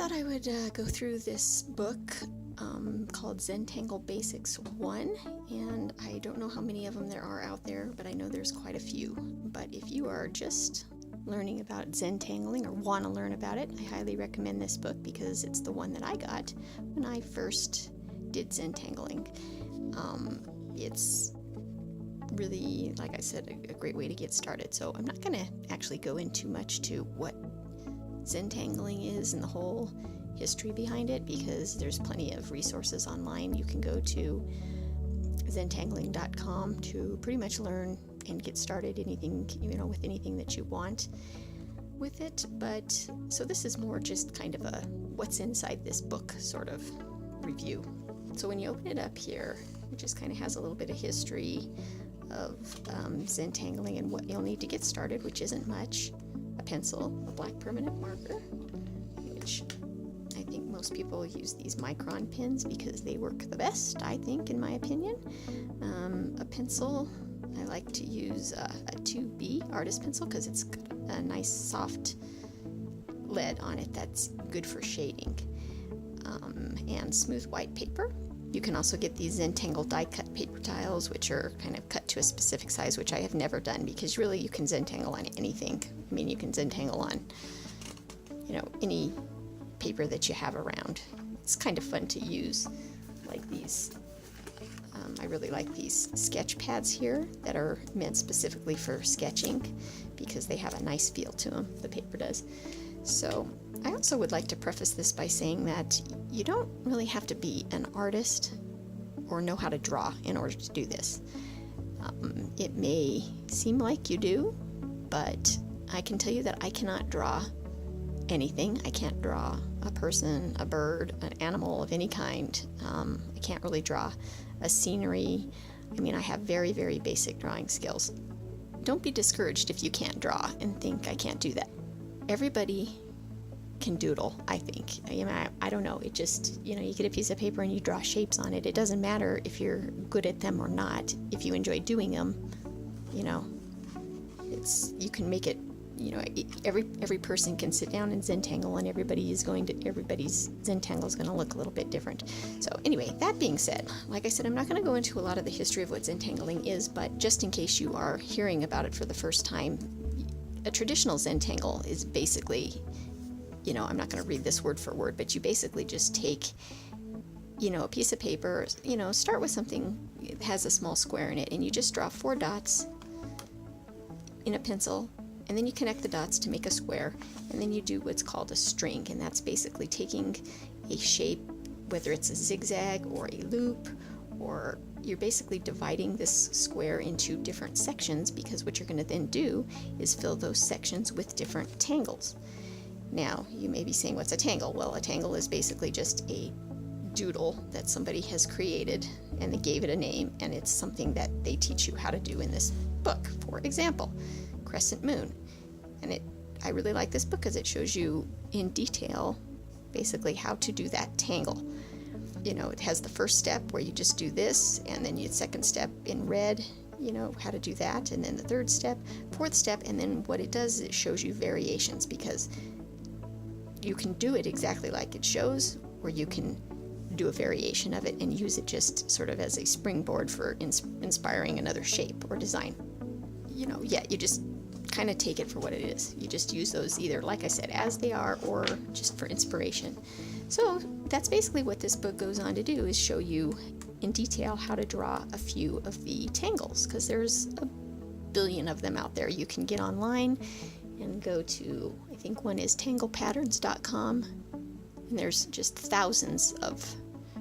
thought I would go through this book called Zentangle Basics 1, and I don't know how many of them there are out there, but I know there's quite a few. But if you are just learning about Zentangling or want to learn about it, I highly recommend this book because it's the one that I got when I first did Zentangling. It's really, like I said, a great way to get started. So I'm not going to actually go into much to what Zentangling is and the whole history behind it, because there's plenty of resources online. You can go to zentangling.com to pretty much learn and get started with anything that you want with it. But so this is more just kind of a what's inside this book sort of review. So when you open it up here, it just kind of has a little bit of history of Zentangling and what you'll need to get started, which isn't much. A pencil, a black permanent marker, which I think most people use these micron pens because they work the best, I think, in my opinion. A pencil, I like to use a 2B artist pencil because it's got a nice soft lead on it that's good for shading. And smooth white paper. You can also get these Zentangle die cut paper tiles, which are kind of cut to a specific size, which I have never done because really you can Zentangle on anything. I mean, you can Zentangle on, any paper that you have around. It's kind of fun to use, like these. I really like these sketch pads here that are meant specifically for sketching because they have a nice feel to them, the paper does. So I also would like to preface this by saying that you don't really have to be an artist or know how to draw in order to do this. It may seem like you do, but I can tell you that I cannot draw anything. I can't draw a person, a bird, an animal of any kind. I can't really draw a scenery. I mean, I have very, very basic drawing skills. Don't be discouraged if you can't draw and think I can't do that. Everybody can doodle, I think. I don't know. It just, you get a piece of paper and you draw shapes on it. It doesn't matter if you're good at them or not. If you enjoy doing them, you can make it. Every person can sit down and Zentangle, and everybody's Zentangle is going to look a little bit different. So anyway, that being said, like I said, I'm not going to go into a lot of the history of what Zentangling is, but just in case you are hearing about it for the first time, a traditional Zentangle is basically, I'm not going to read this word for word, but you basically just take, a piece of paper, start with something that has a small square in it, and you just draw 4 dots in a pencil, and then you connect the dots to make a square, and then you do what's called a string, and that's basically taking a shape, whether it's a zigzag or a loop, or you're basically dividing this square into different sections, because what you're going to then do is fill those sections with different tangles. Now, you may be saying, what's a tangle? Well, a tangle is basically just a doodle that somebody has created, and they gave it a name, and it's something that they teach you how to do in this book. For example, crescent moon. And I really like this book because it shows you in detail basically how to do that tangle. It has the first step where you just do this, and then the second step in red, how to do that, and then the third step, fourth step, and then what it does is it shows you variations, because you can do it exactly like it shows, or you can do a variation of it and use it just sort of as a springboard for inspiring another shape or design. You just kind of take it for what it is. You just use those either, like I said, as they are, or just for inspiration. So that's basically what this book goes on to do, is show you in detail how to draw a few of the tangles, because there's a billion of them out there. You can get online and go to, I think one is tanglepatterns.com, and there's just thousands of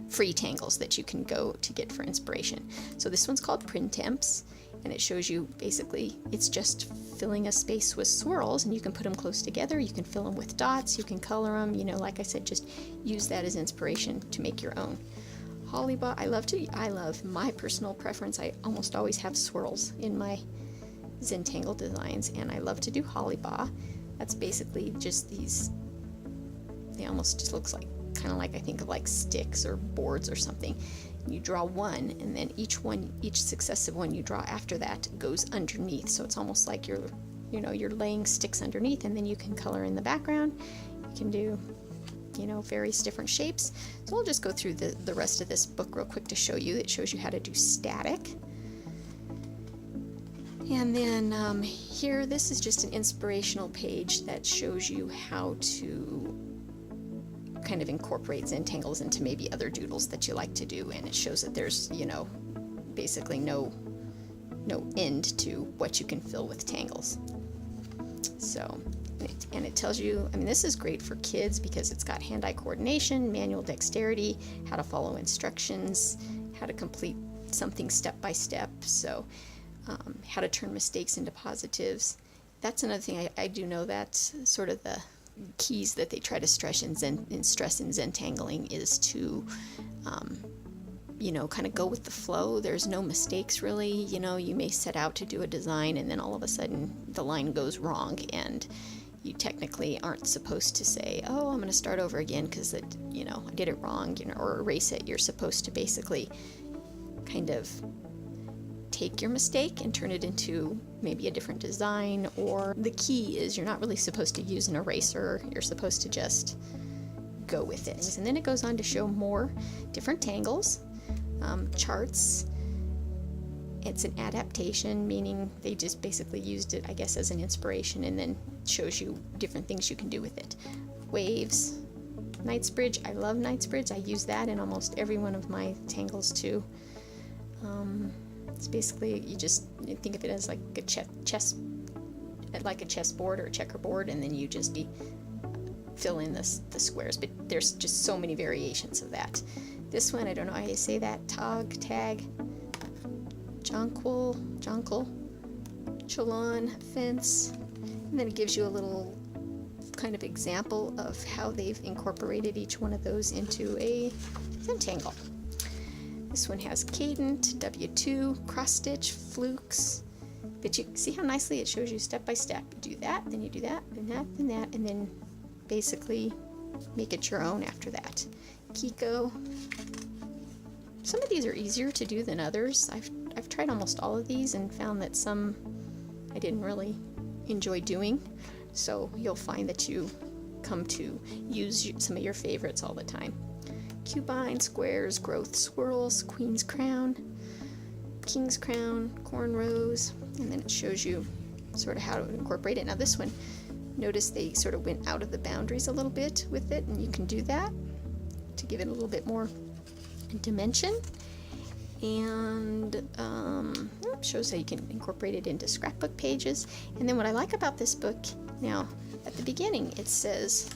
free tangles that you can go to get for inspiration. So this one's called Printemps, and it shows you basically it's just filling a space with swirls, and you can put them close together, you can fill them with dots, you can color them, like I said, just use that as inspiration to make your own. Hollybaugh, I love my personal preference. I almost always have swirls in my Zentangle designs, and I love to do Hollybaugh. That's basically just these, they almost just looks like, kind of like, I think of like sticks or boards or something. You draw one, and then each successive one you draw after that goes underneath. So it's almost like you're laying sticks underneath, and then you can color in the background. You can do you know, various different shapes. So I'll just go through the rest of this book real quick to show you. It shows you how to do static. And then here, this is just an inspirational page that shows you how to kind of incorporate Zentangles into maybe other doodles that you like to do, and it shows that there's, you know, basically no end to what you can fill with tangles. So, and it tells you, I mean, this is great for kids because it's got hand-eye coordination, manual dexterity, how to follow instructions, how to complete something step by step, so how to turn mistakes into positives. That's another thing I do know, that sort of the keys that they try to stress in Zentangling is to you know, kind of go with the flow. There's no mistakes really. You know, you may set out to do a design and then all of a sudden the line goes wrong, and you technically aren't supposed to say, oh, I'm going to start over again because it, you know, I did it wrong, you know, or erase it. You're supposed to basically kind of take your mistake and turn it into maybe a different design, or the key is you're not really supposed to use an eraser. You're supposed to just go with it. And then it goes on to show more different tangles. Charts. It's an adaptation, meaning they just basically used it, I guess, as an inspiration, and then shows you different things you can do with it. Waves, Knightsbridge. I love Knightsbridge. I use that in almost every one of my tangles too. It's basically, you think of it as like a chessboard or a checkerboard, and then you just fill in the squares. But there's just so many variations of that. This one, I don't know how you say that. Tag, jonquil, chalon, fence. And then it gives you a little kind of example of how they've incorporated each one of those into a Zentangle. This one has cadent, W2, cross stitch, flukes. But you see how nicely it shows you step by step. You do that, then you do that, then that, then that, and then basically make it your own after that. Kiko. Some of these are easier to do than others. I've tried almost all of these and found that some I didn't really enjoy doing. So you'll find that you come to use some of your favorites all the time. Cubine, squares, growth, swirls, queen's crown, king's crown, cornrows, and then it shows you sort of how to incorporate it. Now this one, notice they sort of went out of the boundaries a little bit with it, and you can do that to give it a little bit more dimension. And shows how you can incorporate it into scrapbook pages. And then what I like about this book, now at the beginning it says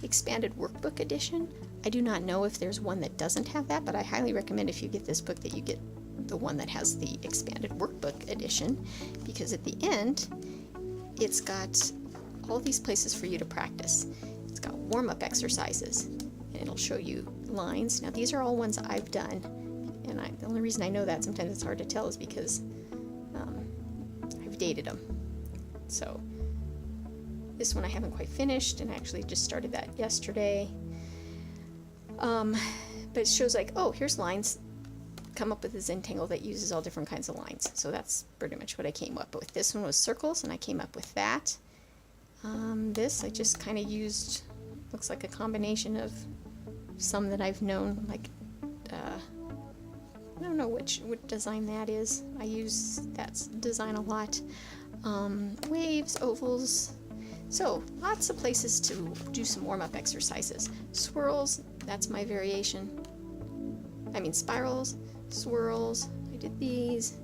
Expanded Workbook Edition. I do not know if there's one that doesn't have that, but I highly recommend if you get this book that you get the one that has the Expanded Workbook Edition, because at the end it's got all these places for you to practice. It's got warm-up exercises, and it'll show you lines. Now these are all ones I've done, and the only reason I know that, sometimes it's hard to tell, is because I've dated them. So this one I haven't quite finished, and I actually just started that yesterday. But it shows like, oh, here's lines. Come up with a Zentangle that uses all different kinds of lines. So that's pretty much what I came up with. This one was circles, and I came up with that. This I just kind of used, looks like a combination of some that I've known, like I don't know what design that is. I use that design a lot. Waves, ovals. So lots of places to do some warm-up exercises. Swirls, that's my variation. I mean spirals, swirls, I did these.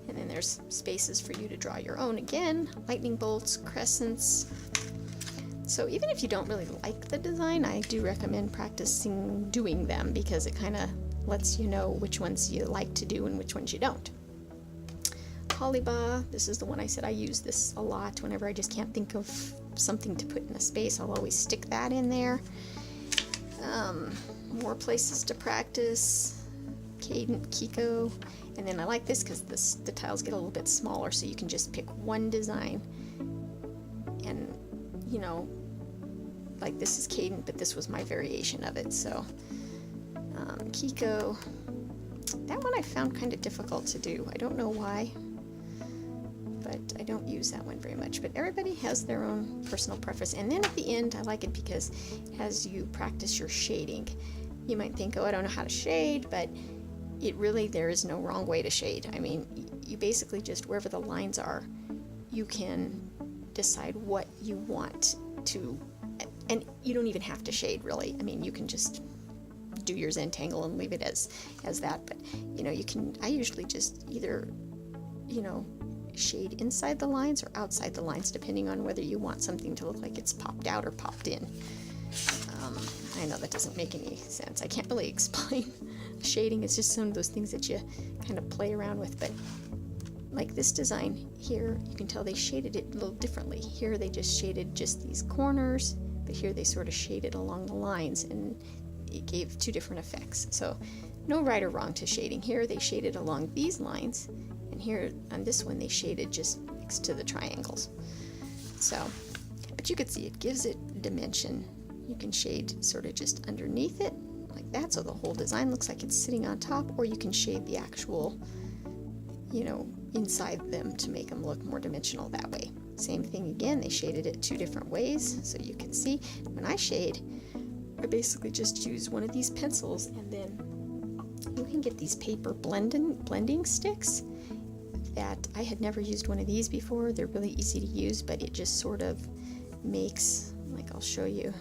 And then there's spaces for you to draw your own again. Lightning bolts, crescents. So even if you don't really like the design, I do recommend practicing doing them, because it kind of lets you know which ones you like to do and which ones you don't. Hollyba, this is the one I said I use this a lot. Whenever I just can't think of something to put in a space, I'll always stick that in there. More places to practice. Cadent, Kiko. And then I like this because the tiles get a little bit smaller, so you can just pick one design. And, you know, like this is Cadent, but this was my variation of it. So, Kiko. That one I found kind of difficult to do. I don't know why. but I don't use that one very much. But everybody has their own personal preference. And then at the end, I like it because as you practice your shading, you might think, oh, I don't know how to shade, but there is no wrong way to shade. I mean, you basically just, wherever the lines are, you can decide what you want to, and you don't even have to shade, really. I mean, you can just do your Zentangle and leave it as that. But I usually just either shade inside the lines or outside the lines, depending on whether you want something to look like it's popped out or popped in. I know that doesn't make any sense. I can't really explain. Shading is just some of those things that you kind of play around with. But like this design here, you can tell they shaded it a little differently. Here they just shaded just these corners, but here they sort of shaded along the lines, and it gave two different effects. So no right or wrong to shading. Here they shaded along these lines, and here on this one they shaded just next to the triangles. So, but you could see it gives it dimension. You can shade sort of just underneath it like that, so the whole design looks like it's sitting on top, or you can shade the actual, inside them to make them look more dimensional that way. Same thing again, they shaded it two different ways, so you can see when I shade, I basically just use one of these pencils, and then you can get these paper blending sticks that I had never used one of these before. They're really easy to use, but it just sort of makes, like I'll show you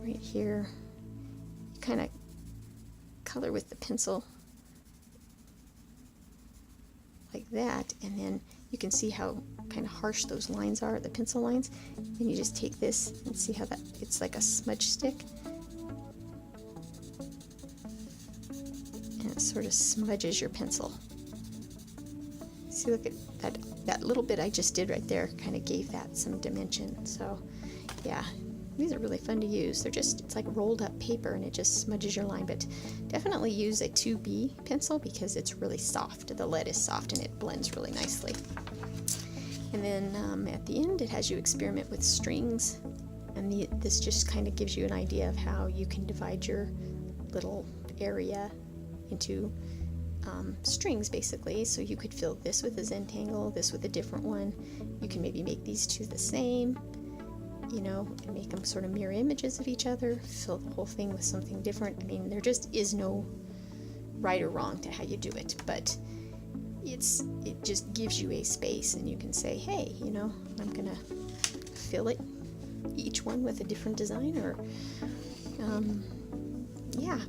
right here, you kind of color with the pencil like that, and then you can see how kind of harsh those lines are, the pencil lines. Then you just take this and see how that, it's like a smudge stick, and it sort of smudges your pencil. See, look at that little bit I just did right there, kind of gave that some dimension. So yeah, these are really fun to use. It's like rolled up paper, and it just smudges your line. But definitely use a 2B pencil because it's really soft. The lead is soft and it blends really nicely. And then at the end, it has you experiment with strings, and this just kind of gives you an idea of how you can divide your little area into strings, basically. So you could fill this with a Zentangle, this with a different one. You can maybe make these two the same, and make them sort of mirror images of each other, fill the whole thing with something different. I mean, there just is no right or wrong to how you do it, but it just gives you a space, and you can say, hey, I'm gonna fill it, each one with a different design, or yeah.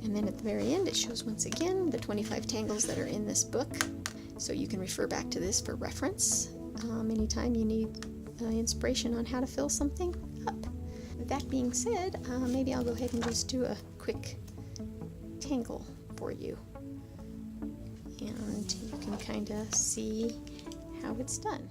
And then at the very end, it shows once again the 25 tangles that are in this book, so you can refer back to this for reference anytime you need inspiration on how to fill something up. With that being said, maybe I'll go ahead and just do a quick tangle for you, and you can kind of see how it's done.